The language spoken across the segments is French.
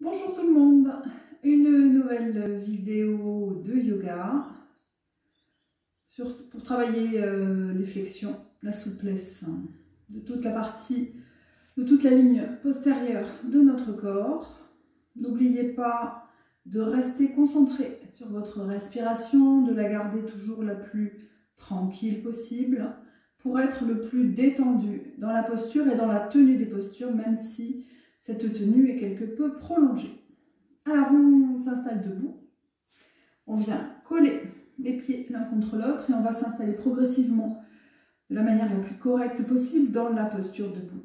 Bonjour tout le monde, une nouvelle vidéo de yoga pour travailler les flexions, la souplesse de toute la partie, de toute la ligne postérieure de notre corps. N'oubliez pas de rester concentré sur votre respiration, de la garder toujours la plus tranquille possible pour être le plus détendu dans la posture et dans la tenue des postures, même si cette tenue est quelque peu prolongée. Alors on s'installe debout, on vient coller les pieds l'un contre l'autre et on va s'installer progressivement de la manière la plus correcte possible dans la posture debout.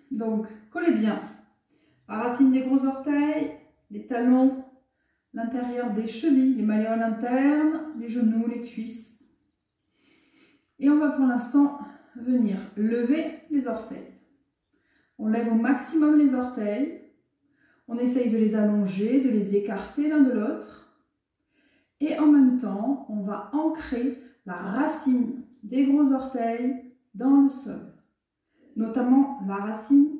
Donc collez bien la racine des gros orteils, les talons, l'intérieur des chevilles, les malléoles internes, les genoux, les cuisses. Et on va pour l'instant venir lever les orteils. On lève au maximum les orteils. On essaye de les allonger, de les écarter l'un de l'autre. Et en même temps, on va ancrer la racine des gros orteils dans le sol. Notamment la racine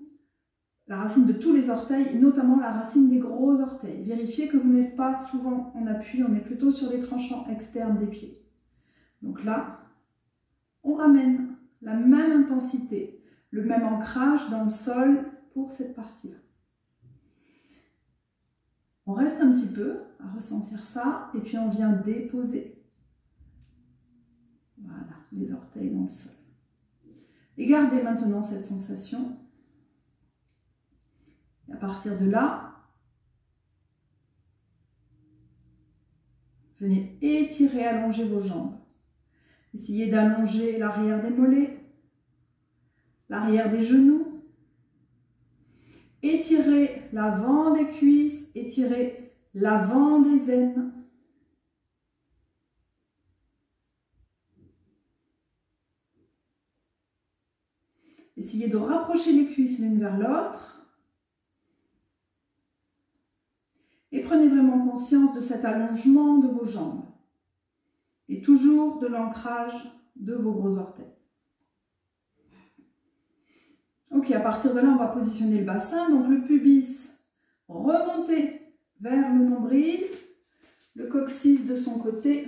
de tous les orteils, notamment la racine des gros orteils. Vérifiez que vous n'êtes pas souvent en appui, on est plutôt sur les tranchants externes des pieds. Donc là, on ramène la même intensité, le même ancrage dans le sol pour cette partie-là. On reste un petit peu à ressentir ça et puis on vient déposer, voilà, les orteils dans le sol. Et gardez maintenant cette sensation. Et à partir de là, venez étirer, allonger vos jambes. Essayez d'allonger l'arrière des mollets, l'arrière des genoux. Étirez l'avant des cuisses, étirez l'avant des aines. Essayez de rapprocher les cuisses l'une vers l'autre. Et prenez vraiment conscience de cet allongement de vos jambes. Et toujours de l'ancrage de vos gros orteils. Ok, à partir de là, on va positionner le bassin. Donc le pubis remonté vers le nombril, le coccyx de son côté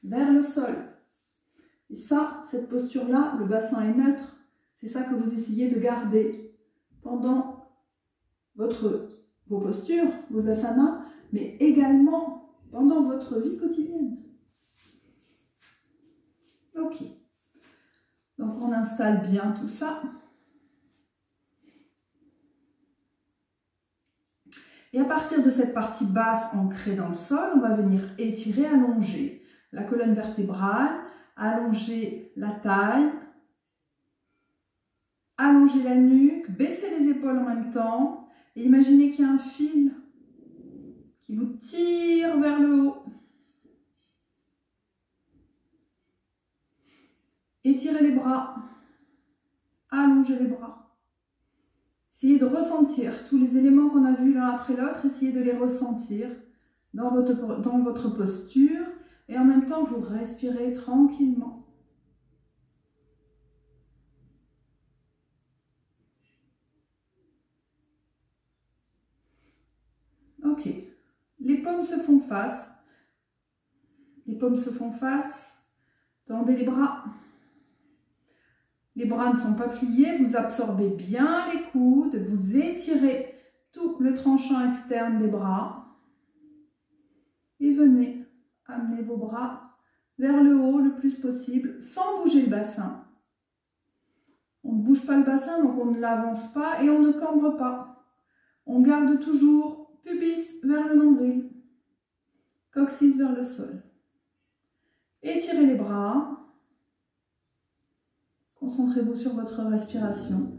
vers le sol. Et ça, cette posture-là, le bassin est neutre. C'est ça que vous essayez de garder pendant vos postures, vos asanas, mais également pendant votre vie quotidienne. Ok. Donc on installe bien tout ça. Et à partir de cette partie basse ancrée dans le sol, on va venir étirer, allonger la colonne vertébrale, allonger la taille, allonger la nuque, baisser les épaules en même temps. Et imaginez qu'il y a un fil qui vous tire vers le haut. Étirez les bras, allongez les bras. Essayez de ressentir tous les éléments qu'on a vus l'un après l'autre, essayez de les ressentir dans votre posture et en même temps vous respirez tranquillement. Ok, les paumes se font face, tendez les bras. Les bras ne sont pas pliés, vous absorbez bien les coudes, vous étirez tout le tranchant externe des bras. Et venez amener vos bras vers le haut le plus possible, sans bouger le bassin. On ne bouge pas le bassin, donc on ne l'avance pas et on ne cambre pas. On garde toujours pubis vers le nombril, coccyx vers le sol. Étirez les bras. Concentrez-vous sur votre respiration.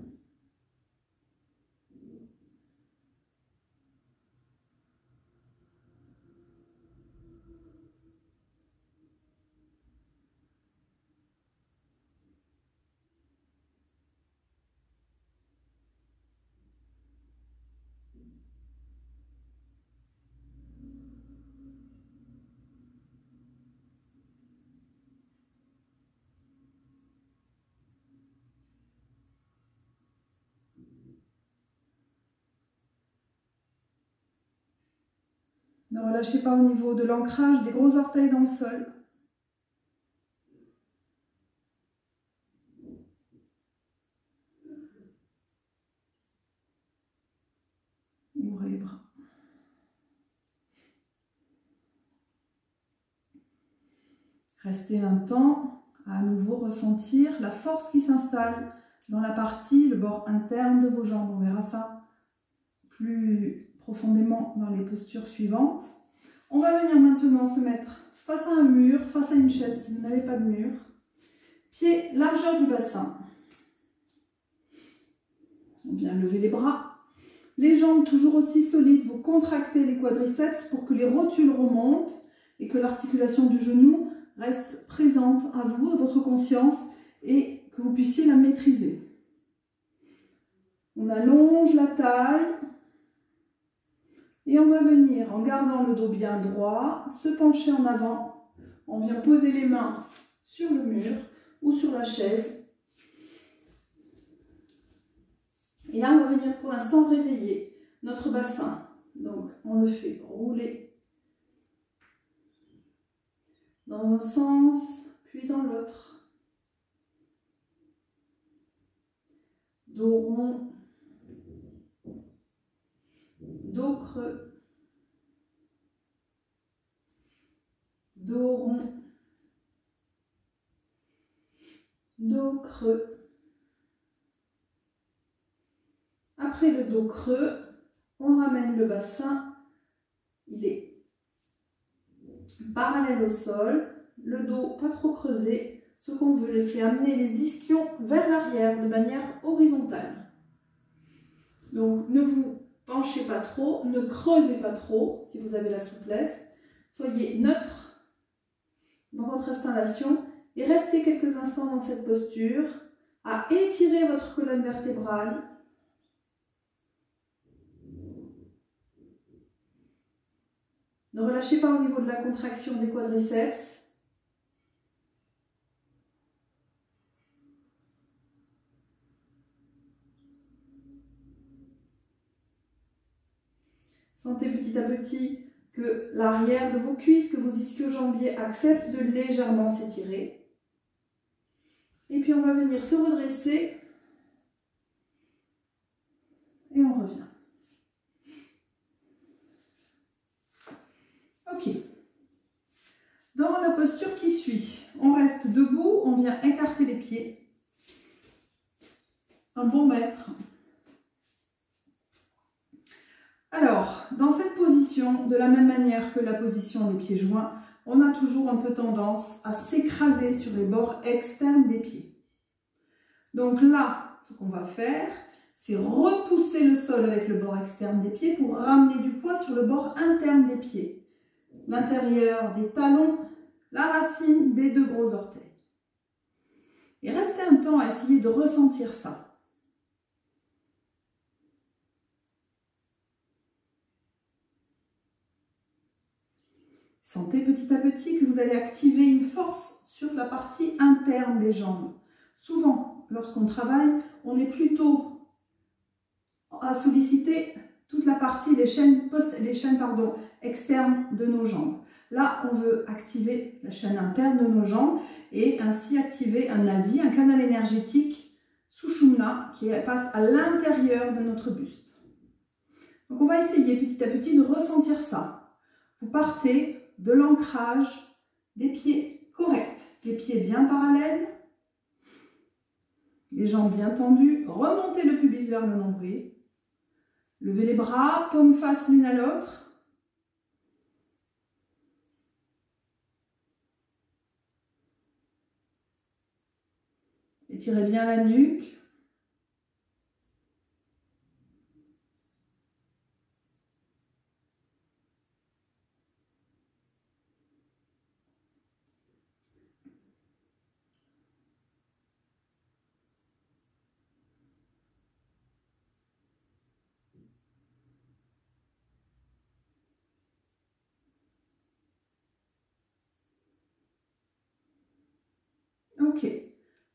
Ne relâchez pas au niveau de l'ancrage des gros orteils dans le sol. Ouvrez les bras. Restez un temps à nouveau ressentir la force qui s'installe dans la partie, le bord interne de vos jambes. On verra ça plus profondément dans les postures suivantes. On va venir maintenant se mettre face à un mur, face à une chaise si vous n'avez pas de mur. Pied, largeur du bassin. On vient lever les bras. Les jambes toujours aussi solides. Vous contractez les quadriceps pour que les rotules remontent et que l'articulation du genou reste présente à vous, à votre conscience, et que vous puissiez la maîtriser. On allonge la taille et on va venir, en gardant le dos bien droit, se pencher en avant. On vient poser les mains sur le mur ou sur la chaise. Et là, on va venir pour l'instant réveiller notre bassin. Donc, on le fait rouler dans un sens, puis dans l'autre. Dos rond, dos creux, dos rond, dos creux. Après le dos creux, on ramène le bassin, il est parallèle au sol, le dos pas trop creusé. Ce qu'on veut, laisser amener les ischions vers l'arrière de manière horizontale. Donc ne vous penchez pas trop, ne creusez pas trop si vous avez la souplesse. Soyez neutre dans votre installation et restez quelques instants dans cette posture à étirer votre colonne vertébrale. Ne relâchez pas au niveau de la contraction des quadriceps. Sentez petit à petit que l'arrière de vos cuisses, que vos ischio-jambiers acceptent de légèrement s'étirer. Et puis on va venir se redresser et on revient. Ok. Dans la posture qui suit, on reste debout, on vient écarter les pieds. Un bon mètre. Alors, dans cette position, de la même manière que la position des pieds joints, on a toujours un peu tendance à s'écraser sur les bords externes des pieds. Donc là, ce qu'on va faire, c'est repousser le sol avec le bord externe des pieds pour ramener du poids sur le bord interne des pieds. L'intérieur des talons, la racine des deux gros orteils. Et restez un temps à essayer de ressentir ça. Sentez petit à petit que vous allez activer une force sur la partie interne des jambes. Souvent, lorsqu'on travaille, on est plutôt à solliciter toute la partie, les chaînes externes de nos jambes. Là, on veut activer la chaîne interne de nos jambes et ainsi activer un nadi, un canal énergétique Sushumna qui passe à l'intérieur de notre buste. Donc, on va essayer petit à petit de ressentir ça. Vous partez de l'ancrage des pieds corrects, les pieds bien parallèles, les jambes bien tendues, remontez le pubis vers le nombril, levez les bras, paumes face l'une à l'autre, étirez bien la nuque. Ok,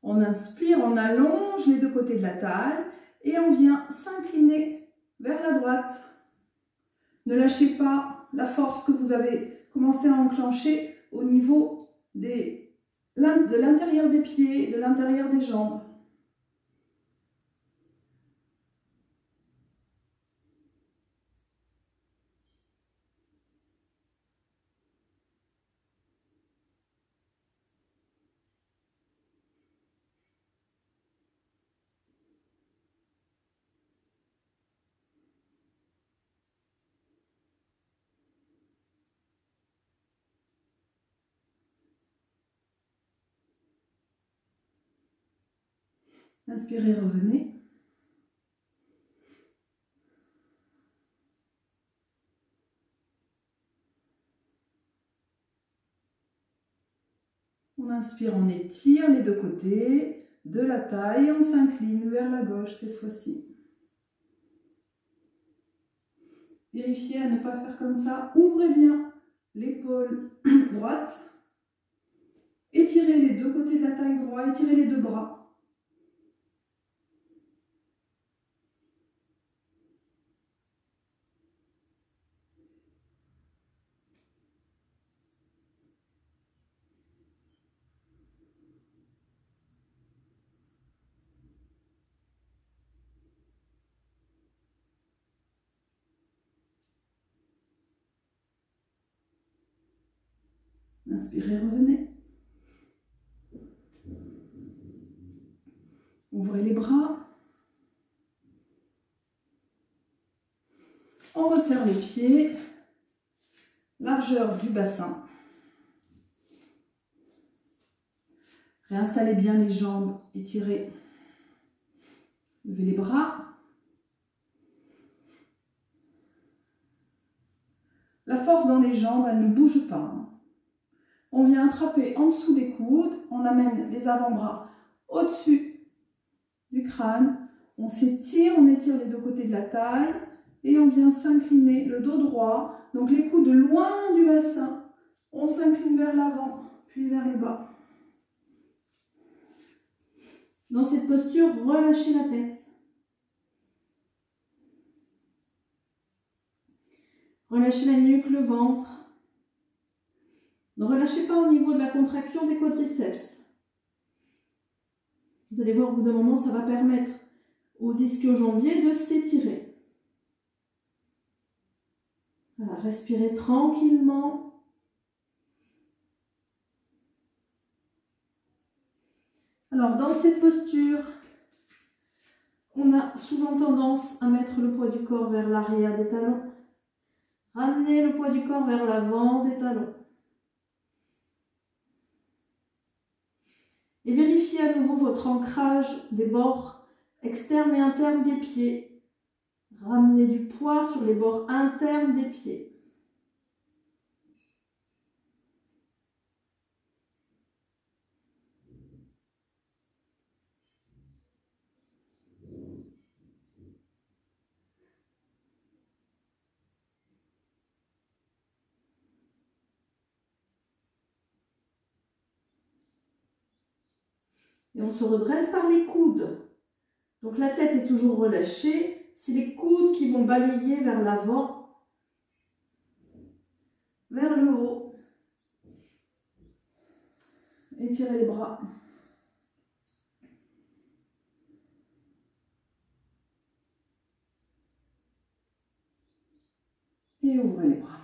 on inspire, on allonge les deux côtés de la taille et on vient s'incliner vers la droite. Ne lâchez pas la force que vous avez commencé à enclencher au niveau de l'intérieur des pieds, de l'intérieur des jambes. Inspirez, revenez. On inspire, on étire les deux côtés de la taille, on s'incline vers la gauche cette fois-ci. Vérifiez à ne pas faire comme ça. Ouvrez bien l'épaule droite. Étirez les deux côtés de la taille droite, étirez les deux bras. Inspirez, revenez. Ouvrez les bras. On resserre les pieds. Largeur du bassin. Réinstallez bien les jambes, étirez. Levez les bras. La force dans les jambes, elle ne bouge pas. On vient attraper en dessous des coudes, on amène les avant-bras au-dessus du crâne, on s'étire, on étire les deux côtés de la taille et on vient s'incliner, le dos droit, donc les coudes loin du bassin, on s'incline vers l'avant, puis vers le bas. Dans cette posture, relâchez la tête. Relâchez la nuque, le ventre. Ne relâchez pas au niveau de la contraction des quadriceps. Vous allez voir au bout d'un moment, ça va permettre aux ischio-jambiers de s'étirer. Voilà, respirez tranquillement. Alors, dans cette posture, on a souvent tendance à mettre le poids du corps vers l'arrière des talons. Ramenez le poids du corps vers l'avant des talons. Et vérifiez à nouveau votre ancrage des bords externes et internes des pieds. Ramenez du poids sur les bords internes des pieds. Et on se redresse par les coudes. Donc la tête est toujours relâchée. C'est les coudes qui vont balayer vers l'avant, vers le haut. Étirez les bras. Et ouvrez les bras.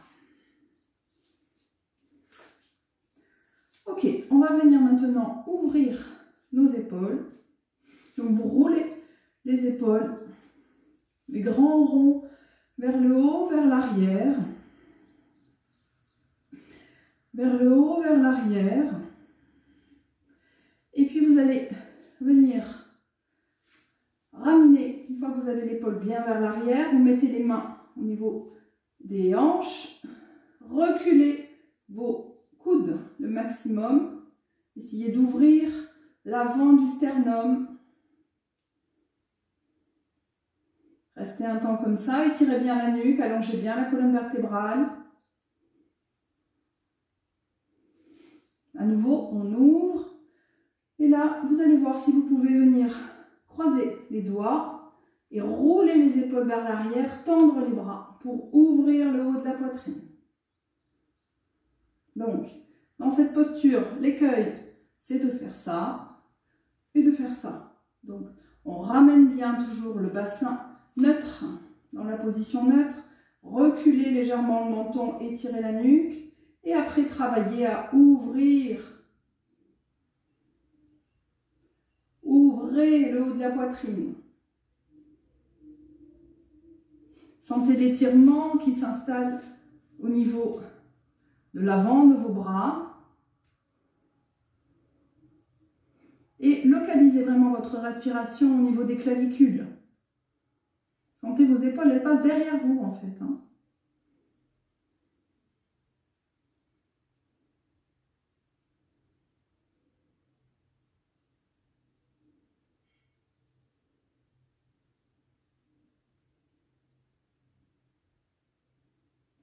Ok, on va venir maintenant ouvrir nos épaules. Donc vous roulez les épaules, les grands ronds vers le haut, vers l'arrière. Vers le haut, vers l'arrière. Et puis vous allez venir ramener, une fois que vous avez l'épaule bien vers l'arrière, vous mettez les mains au niveau des hanches, reculez vos coudes le maximum, essayez d'ouvrir l'avant du sternum. Restez un temps comme ça, étirez bien la nuque, allongez bien la colonne vertébrale. À nouveau, on ouvre. Et là, vous allez voir si vous pouvez venir croiser les doigts et rouler les épaules vers l'arrière, tendre les bras pour ouvrir le haut de la poitrine. Donc, dans cette posture, l'écueil, c'est de faire ça et de faire ça. Donc, on ramène bien toujours le bassin neutre, dans la position neutre, reculer légèrement le menton, étirer la nuque, et après travailler à ouvrir. Ouvrez le haut de la poitrine. Sentez l'étirement qui s'installe au niveau de l'avant de vos bras. Et localisez vraiment votre respiration au niveau des clavicules. Sentez vos épaules, elles passent derrière vous en fait.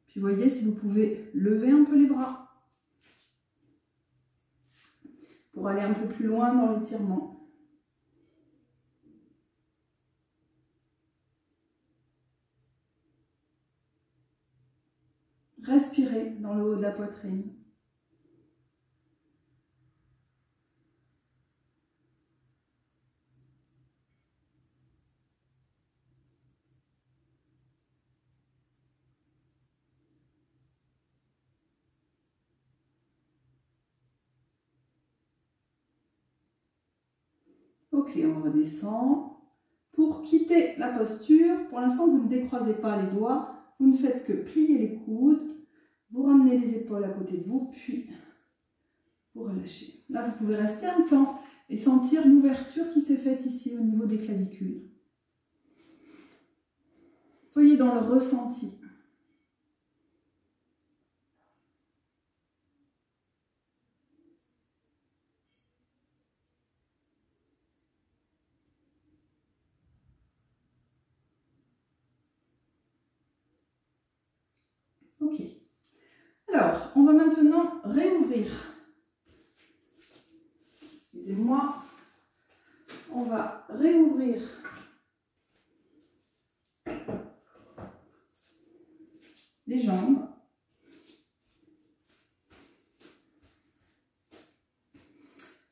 Puis voyez si vous pouvez lever un peu les bras pour aller un peu plus loin dans l'étirement. Respirez dans le haut de la poitrine. Ok, on redescend. Pour quitter la posture, pour l'instant, vous ne décroisez pas les doigts, vous ne faites que plier les coudes, vous ramenez les épaules à côté de vous, puis vous relâchez. Là, vous pouvez rester un temps et sentir l'ouverture qui s'est faite ici au niveau des clavicules. Soyez dans le ressenti. Ok. Alors, on va maintenant réouvrir. Excusez-moi. On va réouvrir les jambes.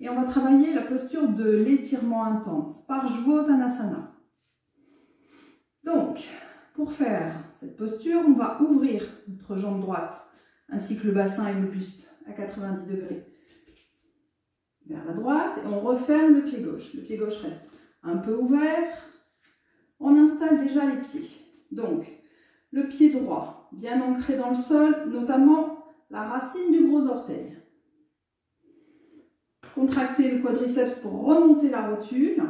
Et on va travailler la posture de l'étirement intense, Parshvottanasana. Donc, pour faire cette posture, on va ouvrir notre jambe droite, ainsi que le bassin et le buste à 90 degrés vers la droite. Et on referme le pied gauche. Le pied gauche reste un peu ouvert. On installe déjà les pieds. Donc, le pied droit, bien ancré dans le sol, notamment la racine du gros orteil. Contractez le quadriceps pour remonter la rotule.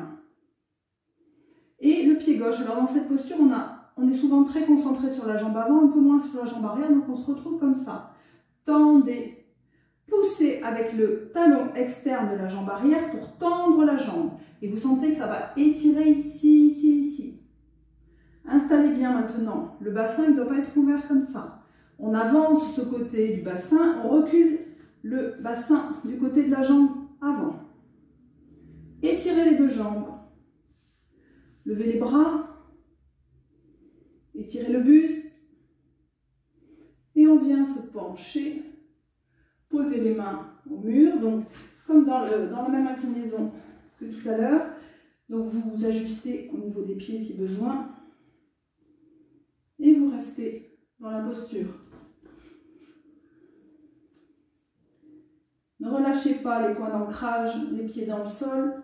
Et le pied gauche. Alors dans cette posture, on est souvent très concentré sur la jambe avant, un peu moins sur la jambe arrière, donc on se retrouve comme ça. Tendez, poussez avec le talon externe de la jambe arrière pour tendre la jambe. Et vous sentez que ça va étirer ici, ici, ici. Installez bien maintenant. Le bassin ne doit pas être ouvert comme ça. On avance ce côté du bassin, on recule le bassin du côté de la jambe avant. Étirez les deux jambes. Levez les bras. Étirez le buste. Et on vient se pencher. Posez les mains au mur. Donc, comme dans la même inclinaison que tout à l'heure. Donc, vous vous ajustez au niveau des pieds si besoin. Et vous restez dans la posture. Ne relâchez pas les points d'ancrage des pieds dans le sol.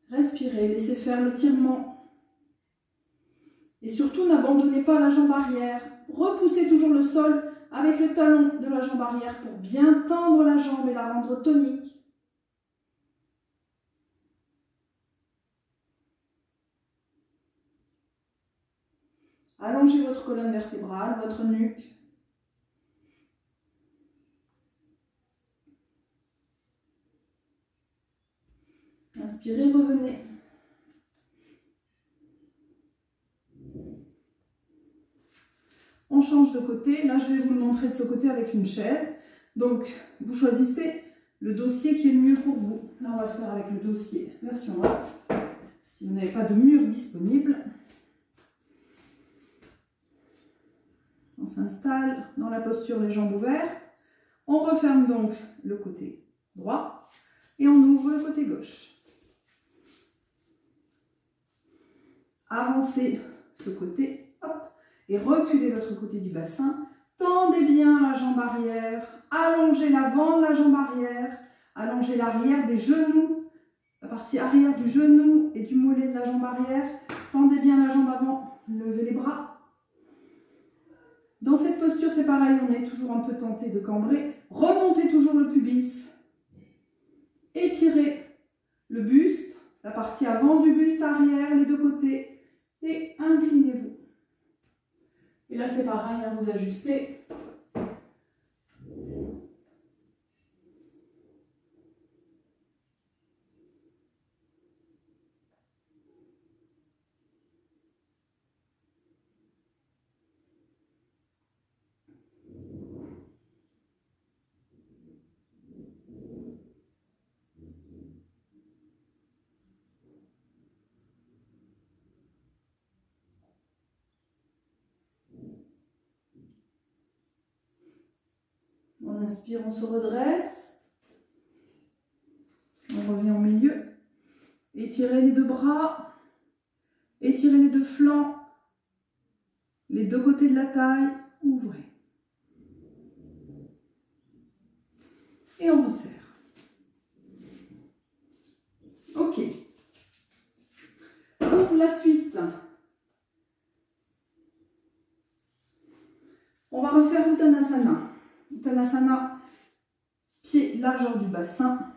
Respirez, laissez faire l'étirement. Et surtout, n'abandonnez pas la jambe arrière. Repoussez toujours le sol avec le talon de la jambe arrière pour bien tendre la jambe et la rendre tonique. Allongez votre colonne vertébrale, votre nuque. Inspirez, revenez. On change de côté. Là, je vais vous le montrer de ce côté avec une chaise. Donc, vous choisissez le dossier qui est le mieux pour vous. Là, on va le faire avec le dossier version haute. Si vous n'avez pas de mur disponible. s'installe dans la posture les jambes ouvertes. On referme donc le côté droit et on ouvre le côté gauche. Avancez ce côté, hop, et reculez l'autre côté du bassin. Tendez bien la jambe arrière, allongez l'avant de la jambe arrière, allongez l'arrière des genoux, la partie arrière du genou et du mollet de la jambe arrière. Tendez bien la jambe avant, levez les bras. Dans cette posture, c'est pareil, on est toujours un peu tenté de cambrer. Remontez toujours le pubis. Étirez le buste, la partie avant du buste arrière, les deux côtés, et inclinez-vous. Et là, c'est pareil, hein, vous ajustez. On inspire, on se redresse. On revient au milieu. Étirez les deux bras. Étirez les deux flancs. Les deux côtés de la taille. Ouvrez. Et on resserre. Ok. Pour la suite, on va refaire Uttanasana. Uttanasana, pied largeur du bassin.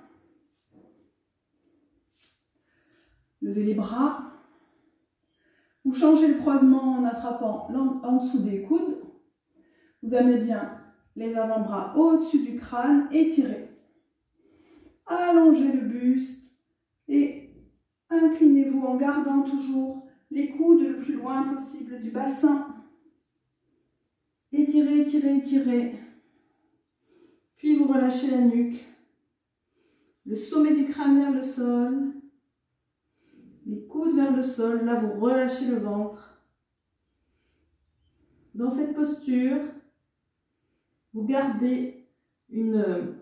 Levez les bras. Vous changez le croisement en attrapant en dessous des coudes. Vous amenez bien les avant-bras au-dessus du crâne. Étirez. Allongez le buste et inclinez-vous en gardant toujours les coudes le plus loin possible du bassin. Étirez, étirez, étirez. Puis vous relâchez la nuque. Le sommet du crâne vers le sol. Les coudes vers le sol. Là, vous relâchez le ventre. Dans cette posture, vous gardez une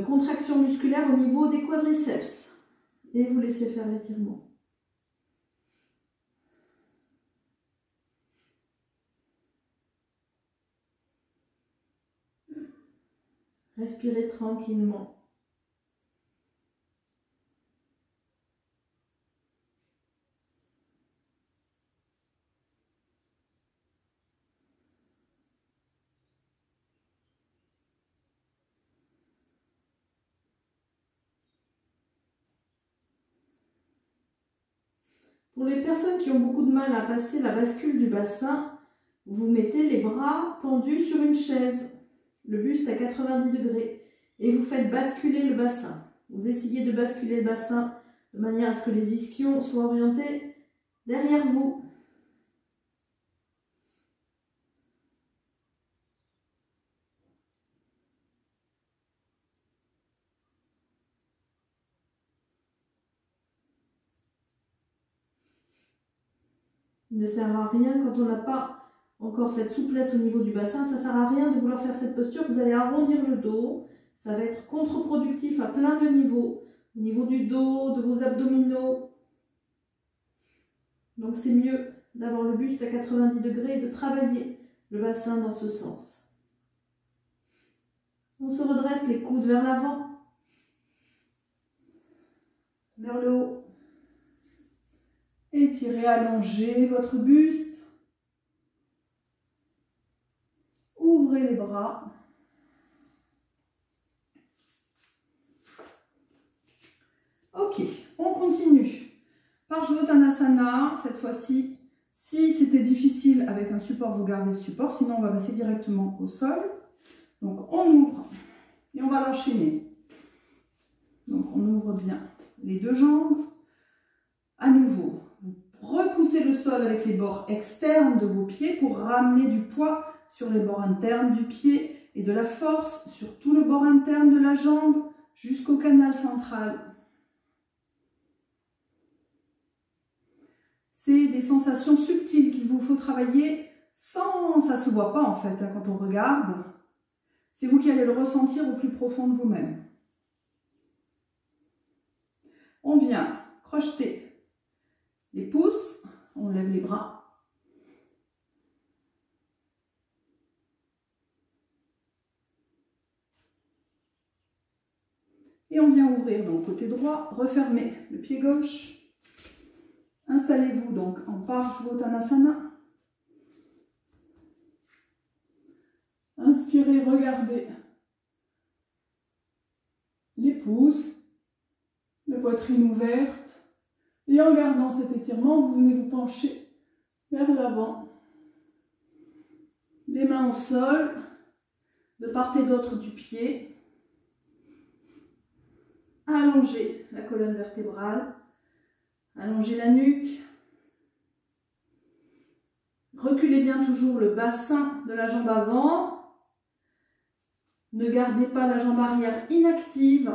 contraction musculaire au niveau des quadriceps. Et vous laissez faire l'étirement. Respirez tranquillement. Pour les personnes qui ont beaucoup de mal à passer la bascule du bassin, vous mettez les bras tendus sur une chaise, le buste à 90 degrés, et vous faites basculer le bassin. Vous essayez de basculer le bassin de manière à ce que les ischions soient orientés derrière vous. Il ne sert à rien quand on n'a pas encore cette souplesse au niveau du bassin, ça ne sert à rien de vouloir faire cette posture, vous allez arrondir le dos, ça va être contre-productif à plein de niveaux, au niveau du dos, de vos abdominaux. Donc c'est mieux d'avoir le buste à 90 degrés et de travailler le bassin dans ce sens. On se redresse les coudes vers l'avant, vers le haut. Étirez, allongez votre buste. Ouvrez les bras. Ok, on continue. Parsvottanasana, cette fois-ci, si c'était difficile avec un support, vous gardez le support, sinon on va passer directement au sol. Donc on ouvre et on va l'enchaîner. Donc on ouvre bien les deux jambes. À nouveau, vous repoussez le sol avec les bords externes de vos pieds pour ramener du poids sur les bords internes du pied et de la force sur tout le bord interne de la jambe jusqu'au canal central. C'est des sensations subtiles qu'il vous faut travailler Ça ne se voit pas en fait hein, quand on regarde. C'est vous qui allez le ressentir au plus profond de vous-même. On vient crocheter les pouces, on lève les bras. Et on vient ouvrir donc côté droit, refermer le pied gauche. Installez-vous donc en Parshvottanasana. Inspirez, regardez les pouces, la poitrine ouverte. Et en gardant cet étirement, vous venez vous pencher vers l'avant. Les mains au sol, de part et d'autre du pied. Allongez la colonne vertébrale. Allongez la nuque. Reculez bien toujours le bassin de la jambe avant. Ne gardez pas la jambe arrière inactive.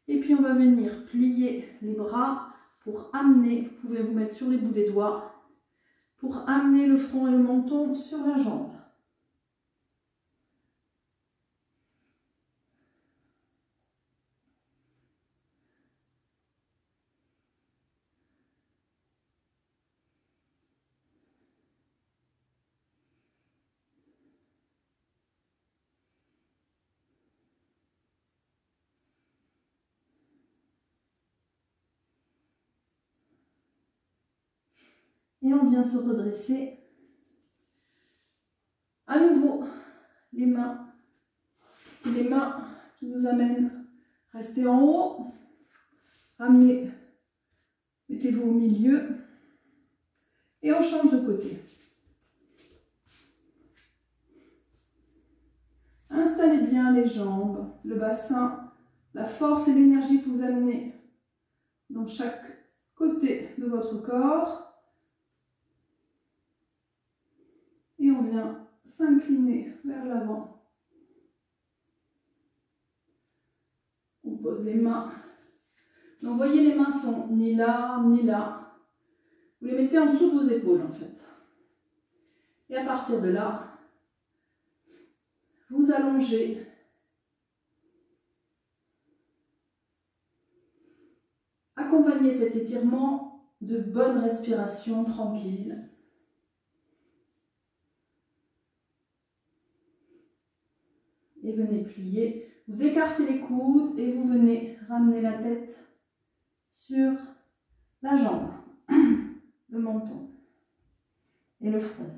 Et puis on va venir plier les bras pour amener, vous pouvez vous mettre sur les bouts des doigts, pour amener le front et le menton sur la jambe. Et on vient se redresser. À nouveau, les mains. C'est les mains qui nous amènent. Restez en haut. Ramenez. Mettez-vous au milieu. Et on change de côté. Installez bien les jambes, le bassin, la force et l'énergie que vous amenez dans chaque côté de votre corps. Et on vient s'incliner vers l'avant. On pose les mains. Donc, vous voyez, les mains sont ni là, ni là. Vous les mettez en dessous de vos épaules, en fait. Et à partir de là, vous allongez. Accompagnez cet étirement de bonne respiration tranquille. Et venez plier. Vous écartez les coudes et vous venez ramener la tête sur la jambe, le menton et le front.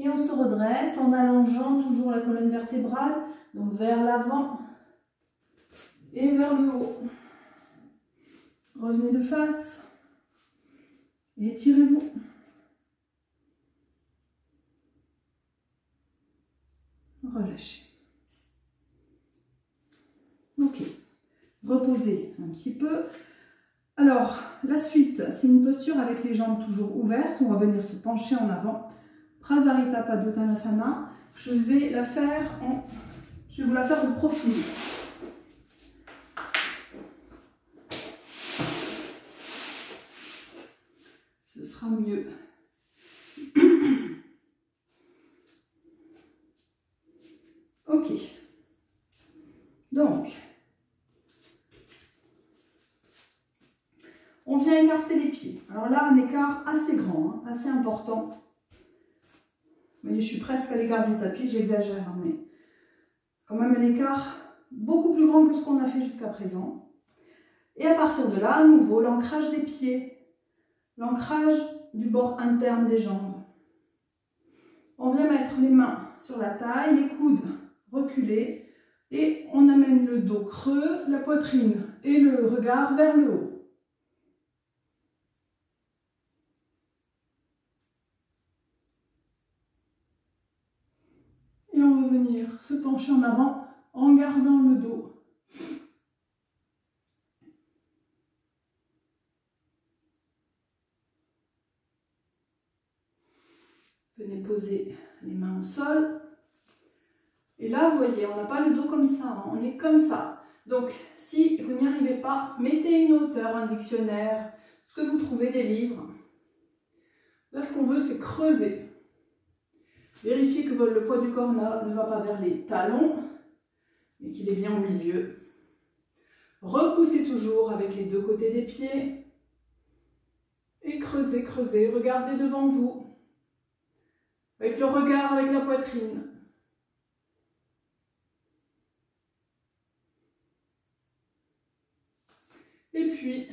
Et on se redresse en allongeant toujours la colonne vertébrale, donc vers l'avant et vers le haut. Revenez de face et étirez-vous. Relâchez. Ok. Reposez un petit peu. Alors, la suite, c'est une posture avec les jambes toujours ouvertes. On va venir se pencher en avant. Prasarita Padottanasana. Je vais vous la faire de profil. Ce sera mieux. Ok. Donc, on vient écarter les pieds. Alors là, un écart assez grand, assez important. Vous voyez, je suis presque à l'écart du tapis, j'exagère, hein, mais quand même un écart beaucoup plus grand que ce qu'on a fait jusqu'à présent. Et à partir de là, à nouveau, l'ancrage des pieds, l'ancrage du bord interne des jambes. On vient mettre les mains sur la taille, les coudes reculés, et on amène le dos creux, la poitrine et le regard vers le haut. Et on va venir se pencher en avant en gardant le dos. Venez poser les mains au sol. Et là, vous voyez, on n'a pas le dos comme ça, hein, on est comme ça. Donc, si vous n'y arrivez pas, mettez une hauteur, un dictionnaire, ce que vous trouvez, des livres. Là, ce qu'on veut, c'est creuser. Vérifiez que le poids du corps ne va pas vers les talons, mais qu'il est bien au milieu. Repoussez toujours avec les deux côtés des pieds. Et creusez, creusez. Regardez devant vous. Avec le regard, avec la poitrine. Et puis,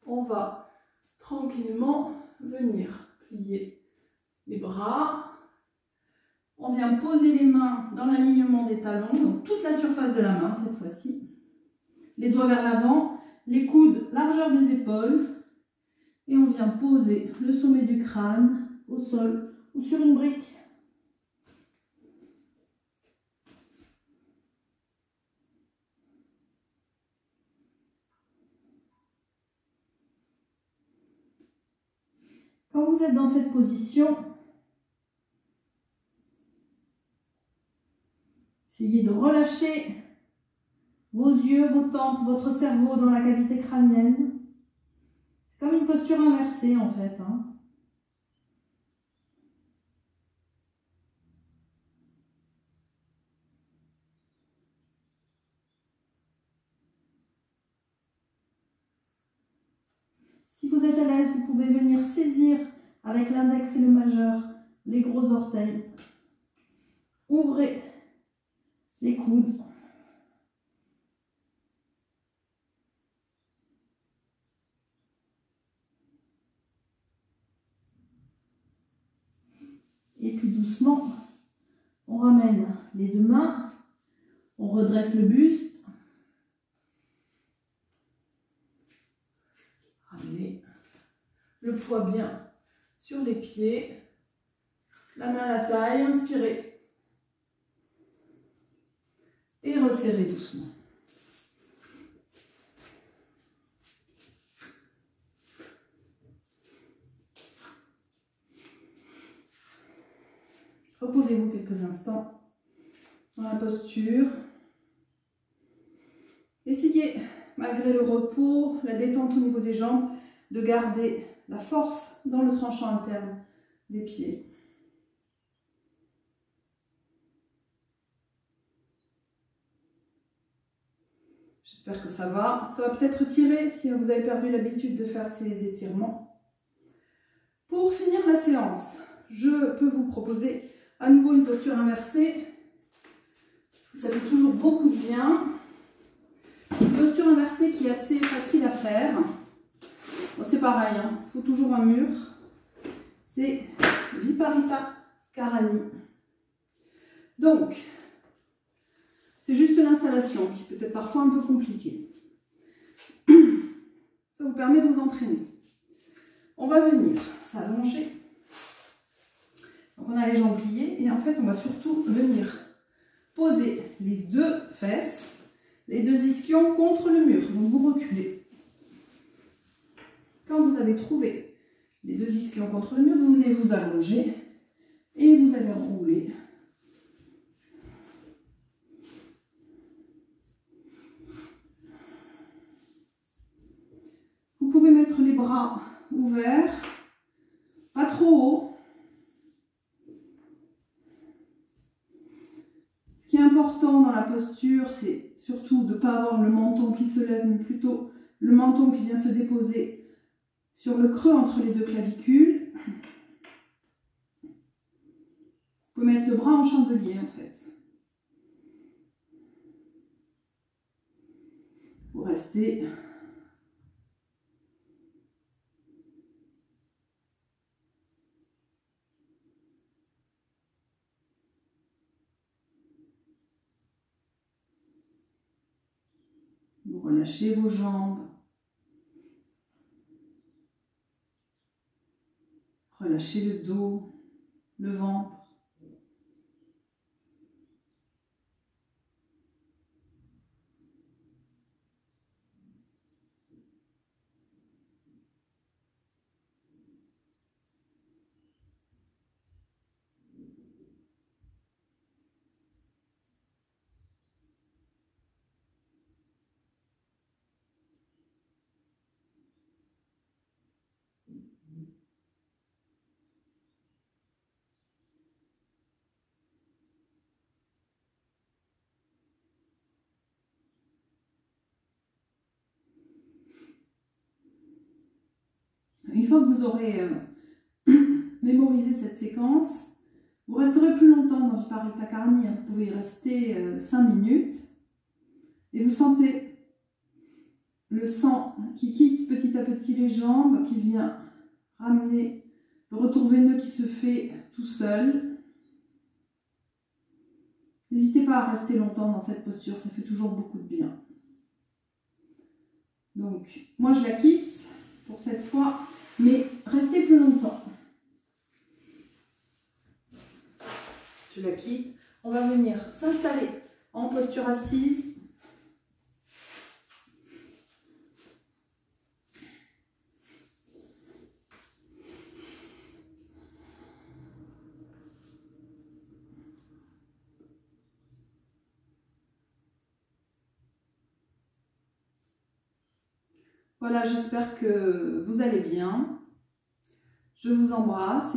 on va tranquillement venir plier les bras. On vient poser les mains dans l'alignement des talons, donc toute la surface de la main cette fois-ci. Les doigts vers l'avant, les coudes largeur des épaules. Et on vient poser le sommet du crâne au sol ou sur une brique. Quand vous êtes dans cette position, essayez de relâcher vos yeux, vos tempes, votre cerveau dans la cavité crânienne. C'est comme une posture inversée en fait, hein. Si vous êtes à l'aise, vous pouvez venir saisir avec l'index et le majeur les gros orteils. Ouvrez les coudes. Et puis doucement, on ramène les deux mains, on redresse le buste. Ramenez le poids bien sur les pieds, la main à la taille, inspirez et resserrez doucement. Reposez-vous quelques instants dans la posture. Essayez, malgré le repos, la détente au niveau des jambes, de garder la force dans le tranchant interne des pieds. J'espère que ça va. Ça va peut-être tirer si vous avez perdu l'habitude de faire ces étirements. Pour finir la séance, je peux vous proposer à nouveau une posture inversée, parce que ça fait toujours beaucoup de bien. Une posture inversée qui est assez facile à faire. Bon, c'est pareil, hein, il faut toujours un mur. C'est Viparita Karani. Donc, c'est juste l'installation qui peut être parfois un peu compliquée. Ça vous permet de vous entraîner. On va venir s'allonger. Donc on a les jambes pliées et en fait on va surtout venir poser les deux fesses, les deux ischions contre le mur. Donc vous reculez. Quand vous avez trouvé les deux ischions contre le mur, vous venez vous allonger et vous allez rouler. Vous pouvez mettre les bras ouverts, pas trop haut. Ce qui est important dans la posture, c'est surtout de ne pas avoir le menton qui se lève, mais plutôt le menton qui vient se déposer sur le creux entre les deux clavicules. Vous pouvez mettre le bras en chandelier en fait. Vous restez vous relâchez vos jambes. Relâchez le dos, le ventre. Une fois que vous aurez mémorisé cette séquence, vous resterez plus longtemps dans Viparita Karani. Vous pouvez y rester 5 minutes. Et vous sentez le sang qui quitte petit à petit les jambes, qui vient ramener le retour veineux qui se fait tout seul. N'hésitez pas à rester longtemps dans cette posture, ça fait toujours beaucoup de bien. Donc, moi je la quitte pour cette fois, mais restez plus longtemps. Je la quitte. On va venir s'installer en posture assise. Voilà, j'espère que vous allez bien. Je vous embrasse.